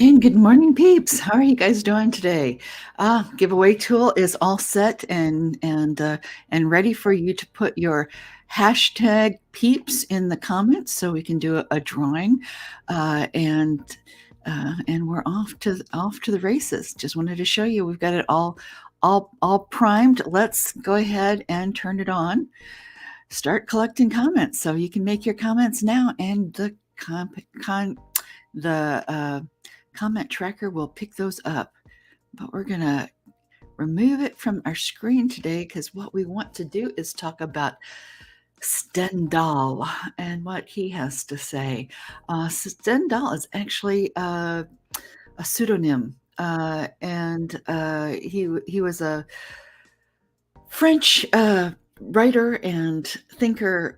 And good morning, peeps. How are you guys doing today? Giveaway tool is all set and ready for you to put your hashtag peeps in the comments so we can do a drawing, uh, and and we're off to the races. Just wanted to show you we've got it all primed. Let's go ahead and turn it on. Start collecting comments so you can make your comments now, and the comment tracker will pick those up. But we're going to remove it from our screen today because what we want to do is talk about Stendhal and what he has to say. Stendhal is actually a pseudonym, and he was a French writer and thinker,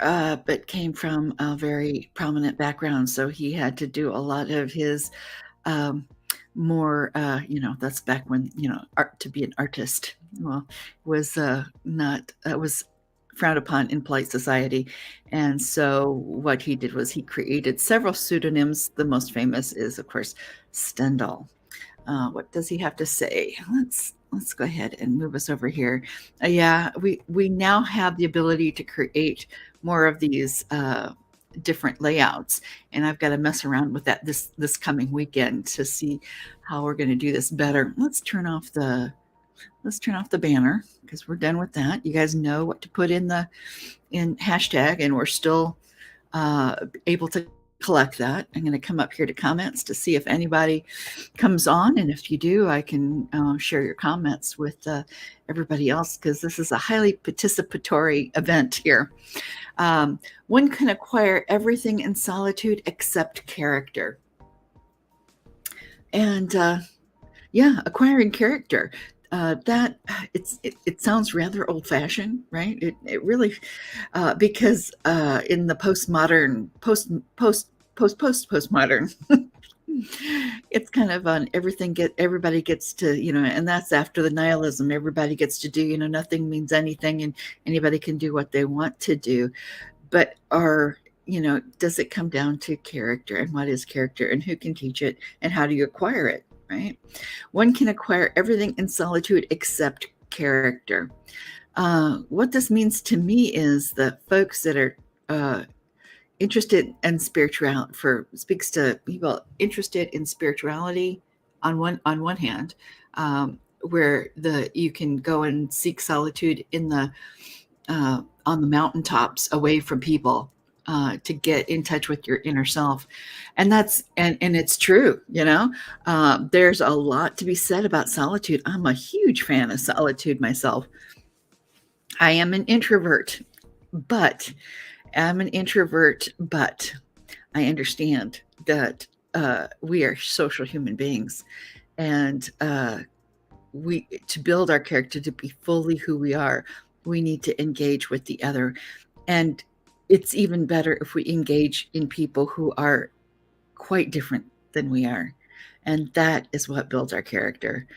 but came from a very prominent background. So he had to do a lot of his um, more, that's back when, art, to be an artist, well, was not, was frowned upon in polite society. And so what he did was he created several pseudonyms. The most famous is, of course, Stendhal. What does he have to say? Let's go ahead and move us over here. Yeah, we now have the ability to create more of these different layouts, and I've got to mess around with that this coming weekend to see how we're going to do this better. Let's turn off the banner because we're done with that. You guys know what to put in hashtag, and we're still able to collect that. I'm going to come up here to comments to see if anybody comes on, and if you do, I can share your comments with everybody else because this is a highly participatory event here. One can acquire everything in solitude except character. And yeah, acquiring character. That it sounds rather old fashioned, right? It really because in the postmodern, it's kind of on everybody gets to, and that's after the nihilism. Everybody gets to do, nothing means anything, and anybody can do what they want to do. But does it come down to character, and what is character, and who can teach it, and how do you acquire it? Right? One can acquire everything in solitude except character. What this means to me is that folks that are interested in spirituality, speaks to people interested in spirituality on one hand, where you can go and seek solitude in the on the mountaintops away from people, to get in touch with your inner self. And it's true. There's a lot to be said about solitude. I'm a huge fan of solitude myself. I am an introvert, but I understand that we are social human beings, and we to build our character to be fully who we are, we need to engage with the other. And it's even better if we engage in people who are quite different than we are. And that is what builds our character.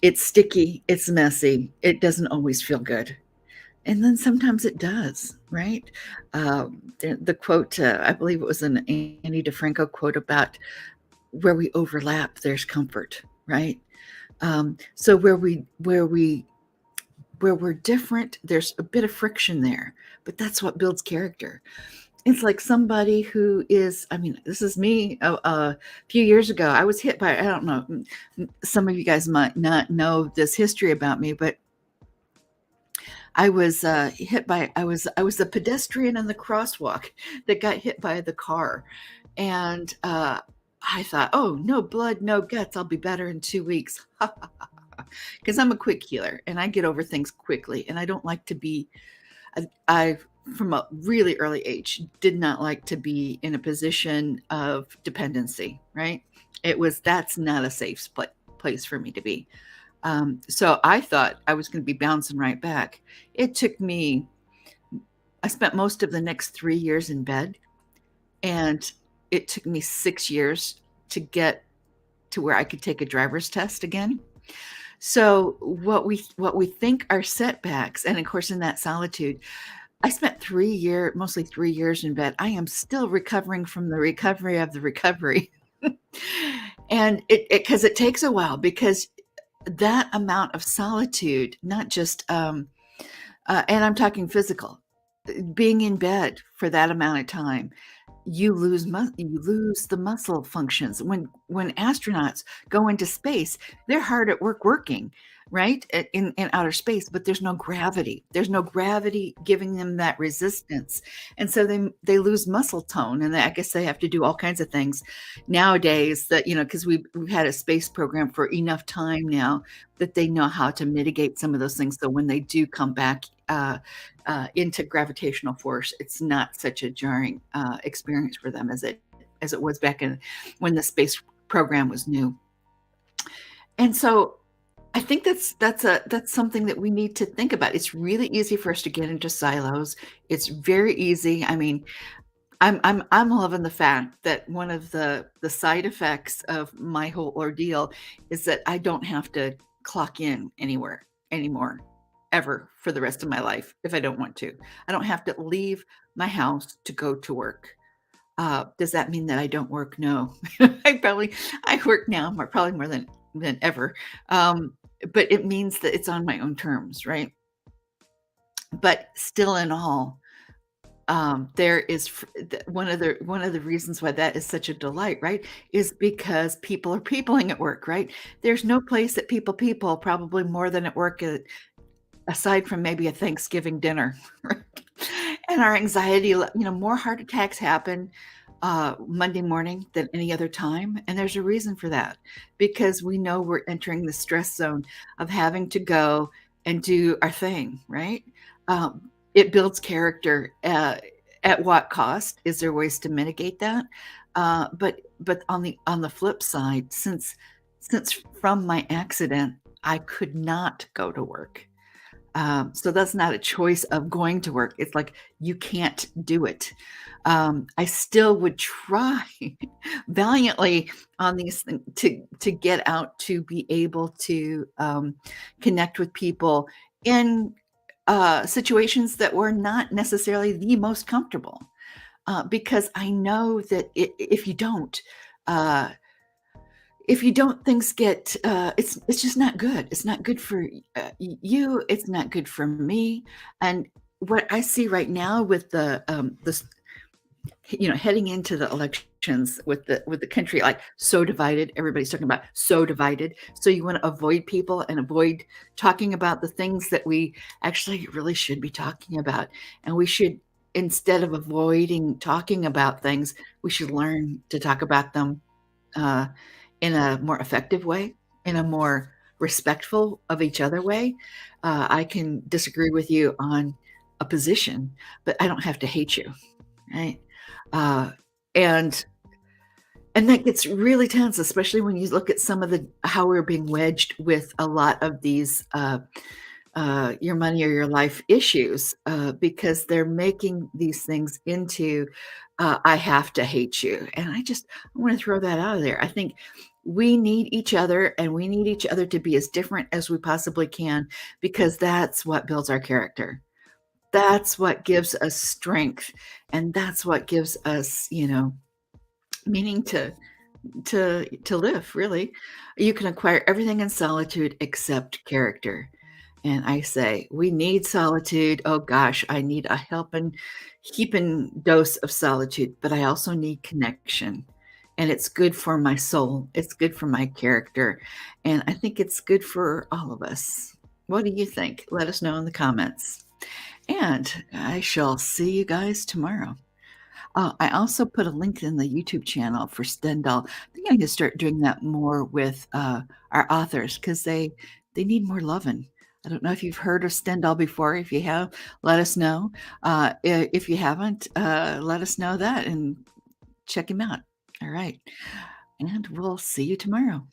It's sticky, it's messy, it doesn't always feel good. And then sometimes it does, right? The quote, I believe it was an Annie DeFranco quote about where we overlap, there's comfort, right? So where we're different, there's a bit of friction there, but that's what builds character. It's like somebody who is, this is me. A few years ago, I was hit by, I don't know, some of you guys might not know this history about me, but I was I was the pedestrian in the crosswalk that got hit by the car. And I thought, oh, no blood, no guts. I'll be better in 2 weeks. Because I'm a quick healer and I get over things quickly. And I don't like to be, I, from a really early age, did not like to be in a position of dependency, right? That's not a safe place for me to be. So I thought I was going to be bouncing right back. I spent most of the next 3 years in bed, and it took me 6 years to get to where I could take a driver's test again. So what we think are setbacks, and of course in that solitude, I spent mostly 3 years in bed. I am still recovering from the recovery of the recovery. And it 'cause it takes a while because that amount of solitude, not just, and I'm talking physical, being in bed for that amount of time, you lose the muscle functions. When astronauts go into space, they're hard at work working, right? In outer space, but there's no gravity. There's no gravity giving them that resistance. And so they lose muscle tone, and I guess they have to do all kinds of things nowadays that, because we've had a space program for enough time now that they know how to mitigate some of those things. So when they do come back into gravitational force, it's not such a jarring experience for them as it was back in when the space program was new. And so I think that's something that we need to think about. It's really easy for us to get into silos. It's very easy. I mean, I'm loving the fact that one of the side effects of my whole ordeal is that I don't have to clock in anywhere anymore, ever for the rest of my life if I don't want to. I don't have to leave my house to go to work. Does that mean that I don't work? No. I work now probably more than ever. But it means that it's on my own terms, right? But still in all, there is one of the reasons why that is such a delight, right, is because people are peopling at work, right? There's no place that people probably more than at work, aside from maybe a Thanksgiving dinner, right? And our anxiety, more heart attacks happen Monday morning than any other time, and there's a reason for that, because we know we're entering the stress zone of having to go and do our thing, right? It builds character. At what cost? Is there ways to mitigate that? But on the flip side, since from my accident, I could not go to work. So that's not a choice of going to work. It's like you can't do it. I still would try valiantly on these to get out to be able to connect with people in situations that were not necessarily the most comfortable. Because I know that uh, if you don't, things get, it's just not good. It's not good for, you, it's not good for me, and what I see right now with heading into the elections with the country, like, so divided, everybody's talking about so divided, so you wanna avoid people and avoid talking about the things that we actually really should be talking about, and we should, instead of avoiding talking about things, we should learn to talk about them uh, in a more effective way, in a more respectful of each other way. I can disagree with you on a position, but I don't have to hate you, right? Uh, and and that gets really tense, especially when you look at some of the how we're being wedged with a lot of these your money or your life issues, because they're making these things into, I have to hate you. And I want to throw that out of there. I think we need each other and we need each other to be as different as we possibly can because that's what builds our character. That's what gives us strength. And that's what gives us, meaning to live, really. You can acquire everything in solitude except character. And I say, we need solitude. Oh gosh, I need a helping, heaping dose of solitude, but I also need connection. And it's good for my soul. It's good for my character. And I think it's good for all of us. What do you think? Let us know in the comments. And I shall see you guys tomorrow. I also put a link in the YouTube channel for Stendhal. I think I need to start doing that more with our authors because they need more loving. I don't know if you've heard of Stendhal before. If you have, let us know. If you haven't, let us know that and check him out. All right. And we'll see you tomorrow.